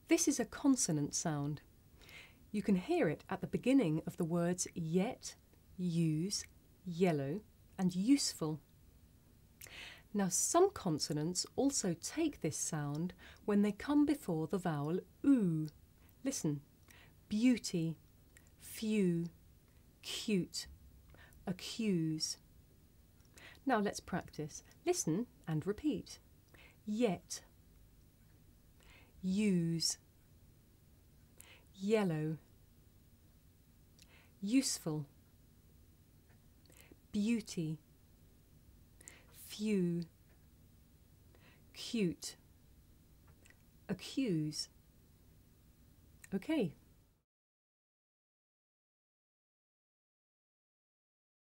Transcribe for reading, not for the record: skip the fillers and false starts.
This is a consonant sound. You can hear it at the beginning of the words yet, use, yellow, and useful. Now some consonants also take this sound when they come before the vowel oo. Listen: beauty, few, cute, accuse. Now let's practice. Listen and repeat. Yet, use, yellow, useful, beauty, few, cute, accuse. Okay.